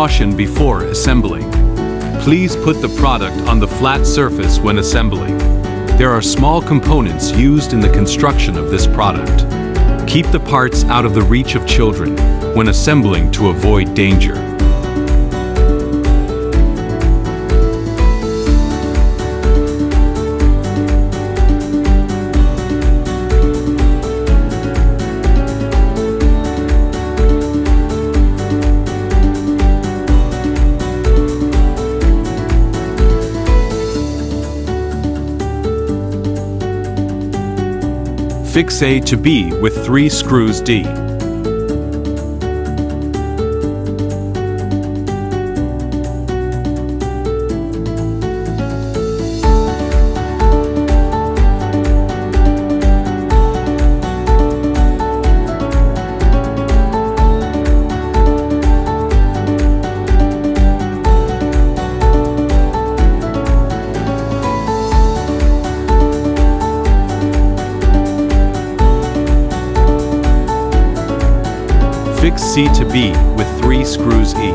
Caution before assembling. Please put the product on the flat surface when assembling. There are small components used in the construction of this product. Keep the parts out of the reach of children when assembling to avoid danger. Fix A to B with 3 screws D. Fix C to B with 3 screws E.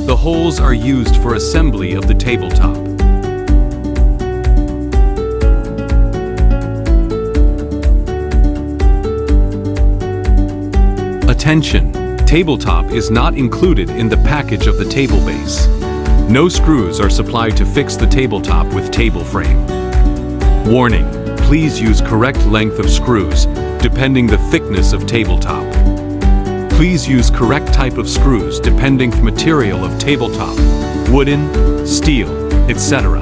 The holes are used for assembly of the tabletop. Attention! Tabletop is not included in the package of the table base. No screws are supplied to fix the tabletop with table frame. Warning! Please use correct length of screws, depending the thickness of tabletop. Please use correct type of screws depending the material of tabletop, wooden, steel, etc.